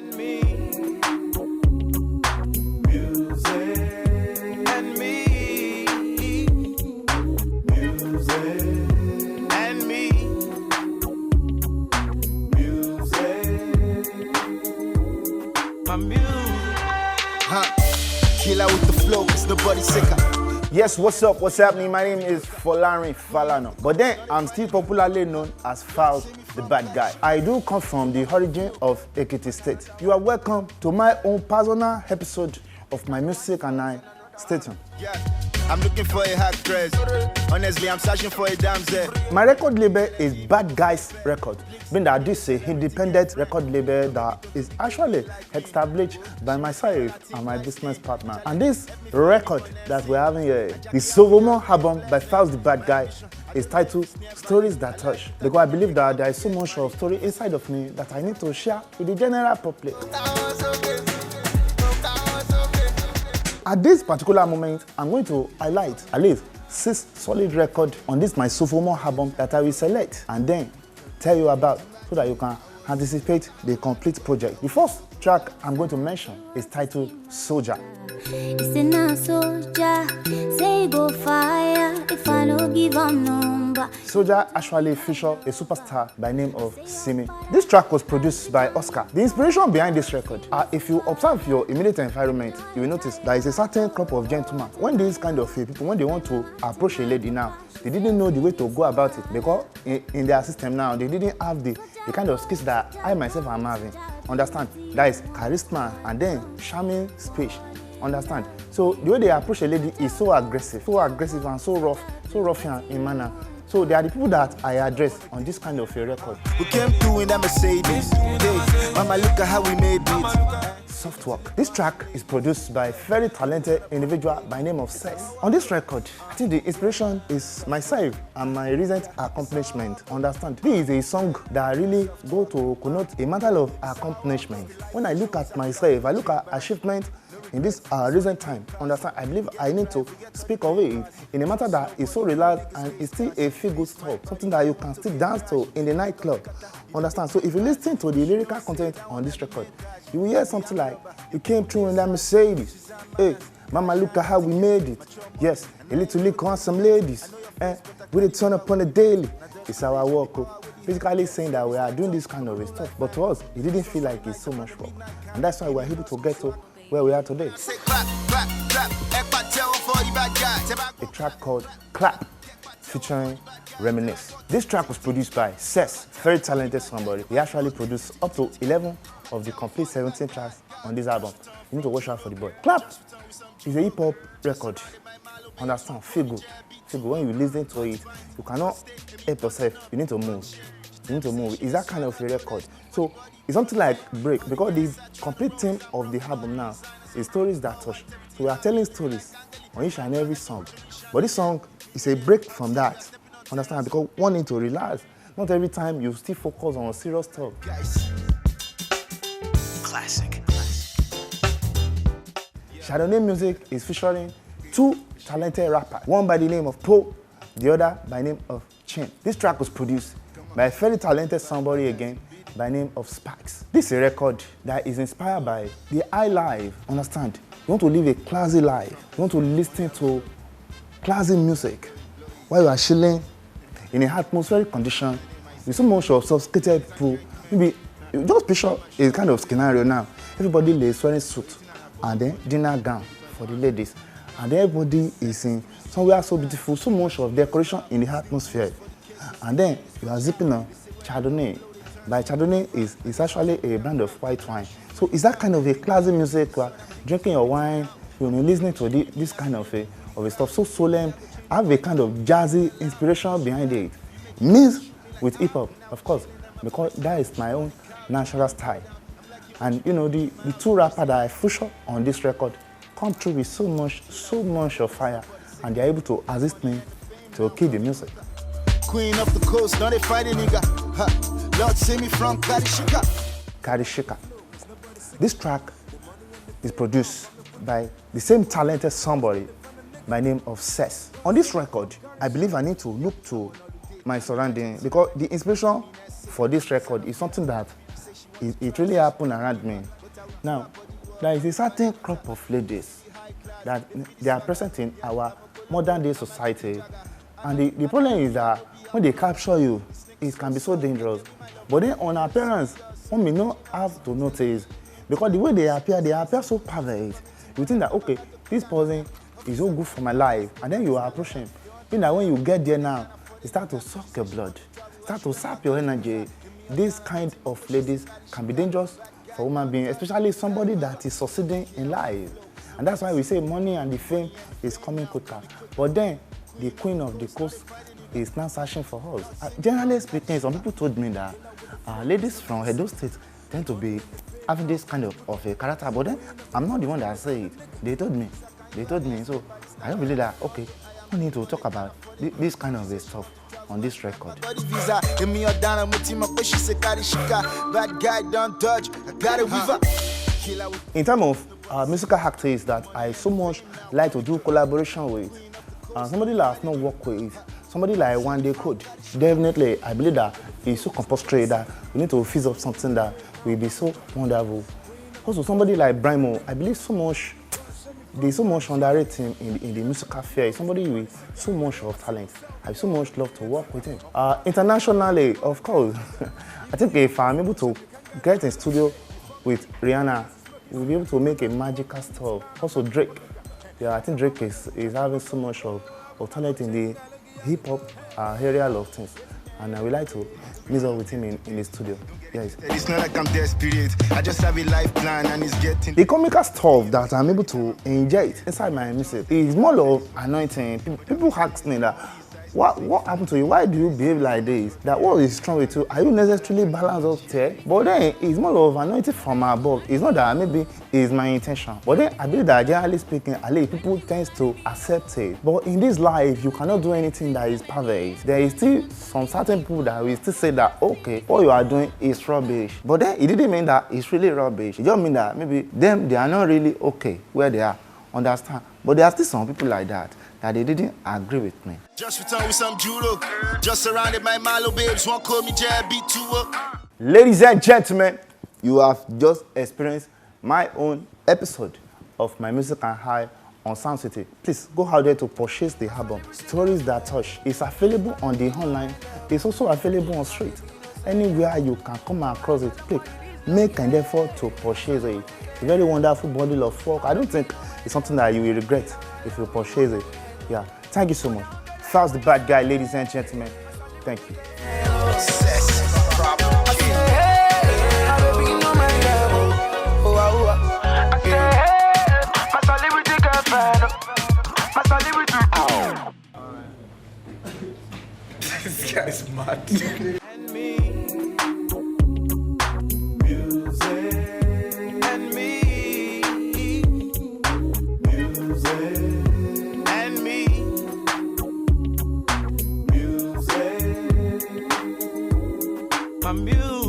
and me. Music and me. Music and me. Music. My music. Killer with the flow, cause nobody's sicker. Yes, what's up? What's happening? My name is Folarin Falano, but then I'm still popularly known as Falz, the bad guy. I do come from the origin of Ekiti State. You are welcome to my own personal episode of my music and I. Stay tuned. Yeah, I'm looking for a hot dress. Honestly, I'm searching for a damsel. My record label is Bad Guys Record, being that this is an independent record label that is actually established by myself and my business partner. And this record that we're having here, the Sovomo album by Falz the Bad Guy, is titled Stories That Touch, because I believe that there is so much of story inside of me that I need to share with the general public. At this particular moment, I'm going to highlight at least 6 solid records on this my Sovomo album that I will select and then tell you about so that you can anticipate the complete project. The first track I'm going to mention is titled Soldier. It's a soldier, say go fire if I don't give a number. Soldier actually features a superstar by name of Simi. This track was produced by Oscar. The inspiration behind this record, if you observe your immediate environment, you will notice there is a certain crop of gentlemen. When these kind of people, when they want to approach a lady now, they didn't know the way to go about it because in their system now, they didn't have the kind of skills that I myself am having. Understand? That is charisma and then charming speech. Understand? So the way they approach a lady is so aggressive and so rough in manner. So they are the people that I address on this kind of a record. We came through in that Mercedes. Hey, mama, look at how we made it. Soft work. This track is produced by a very talented individual by name of Ses. On this record, I think the inspiration is myself and my recent accomplishment. Understand? This is a song that really go to connote a matter of accomplishment. When I look at myself, I look at achievement in this recent time. Understand? I believe I need to speak of it in a matter that is so relaxed and it's still a feel-good stuff, something that you can still dance to in the nightclub. Understand? So if you listen to the lyrical content on this record, you will hear something like, "You came through in that Mercedes. Hey, mama, look at how we made it. Yes, a little lick on some ladies. We dey turn up on the daily. It's our work." Basically saying that we are doing this kind of stuff, but to us, it didn't feel like it's so much work, and that's why we're able to get to where we are today. A track called Clap, featuring Reminisce. This track was produced by Ses, very talented somebody. He actually produced up to 11 of the complete 17 tracks on this album. You need to watch out for the boy. Clap is a hip-hop record. Understand? Feel good. Feel good. When you listen to it, you cannot help yourself. You need to move. You need to move. It's that kind of a record. So it's something like break, because the complete theme of the album now is Stories That Touch. So we are telling stories on each and every song. But this song is a break from that. Understand? Because one need to relax. Not every time you still focus on serious stuff. Classic. Chardonnay Music is featuring 2 talented rappers, one by the name of Poe, the other by the name of Chin. This track was produced by a very talented somebody again by the name of Sparks. This is a record that is inspired by the high life. Understand? You want to live a classy life. You want to listen to classy music while you are chilling in an atmospheric condition with so much of sophisticated people. Maybe you just picture a kind of scenario now. Everybody is wearing suit and then dinner gown for the ladies. And then everybody is in somewhere so beautiful, so much of decoration in the atmosphere. And then you are zipping on Chardonnay. By Chardonnay is actually a brand of white wine. So it's that kind of a classy music, drinking your wine, you know, listening to this kind of a stuff, so solemn, have a kind of jazzy inspiration behind it. Mixed with hip hop, of course, because that is my own natural style. And you know, the 2 rappers that I feature on this record come through with so much of fire, and they're able to assist me to kill the music. Queen of the coast, not a fighting nigga. Lord, save me from Karishika. Karishika. This track is produced by the same talented somebody by name of Ses. On this record, I believe I need to look to my surrounding because the inspiration for this record is something that it really happened around me. Now, there is a certain crop of ladies that they are present in our modern day society. And the problem is that when they capture you, it can be so dangerous. But then on appearance, one may not have to notice, because the way they appear so perfect. You think that, okay, this person is so good for my life, and then you are approaching. You know, when you get there now, you start to suck your blood, start to sap your energy. This kind of ladies can be dangerous for human beings, especially somebody that is succeeding in life. And that's why we say money and the fame is coming quicker. But then, the queen of the coast is now searching for us. Generally speaking, some people told me that ladies from Edo State tend to be having this kind of a character, but then I'm not the one that say it. They told me. So I don't believe that, okay, we need to talk about this kind of stuff on this record. In terms of musical artists that I so much like to do collaboration with, somebody that I've not worked with, somebody like Owambe Code, definitely I believe that he's so compulsory that we need to fizz up something that will be so wonderful. Also, somebody like Brimo, I believe there's so much underrated in the musical sphere. Somebody with so much of talent. I so much love to work with him. Internationally, of course, I think if I'm able to get in studio with Rihanna, we'll be able to make a magical stuff. Also Drake. Yeah, I think Drake is having so much of talent in the hip-hop area of things. And I would like to meet up with him in the studio. Yes. It's not like I'm desperate. I just have a life plan and it's getting... The comical stuff that I'm able to inject inside my music is more of anointing. People ask me that, what happened to you? Why do you behave like this? That what is wrong with you? Are you necessarily balanced upstairs? But then it's more of anointing from above. It's not that maybe it's my intention. But then I believe that generally speaking, people tend to accept it. But in this life, you cannot do anything that is perfect. There is still some certain people that will still say that, okay, what you are doing is rubbish. But then it didn't mean that it's really rubbish. It just means that maybe they are not really okay where they are. Understand? But there are still some people like that they didn't agree with me. Just returned with some judo. Just surrounded by Milo babes. One call me Jab, beat 2 up. Ladies and gentlemen, you have just experienced my own episode of my music and high on Soundcity. Please go out there to purchase the album Stories That Touch. It's available on the online. It's also available on street. Anywhere you can come across it, please make an effort to purchase it. It's a very wonderful bundle of work. I don't think it's something that you will regret if you purchase it. Yeah, thank you so much. Falz the bad guy, ladies and gentlemen. Thank you. This guy's mad. And me.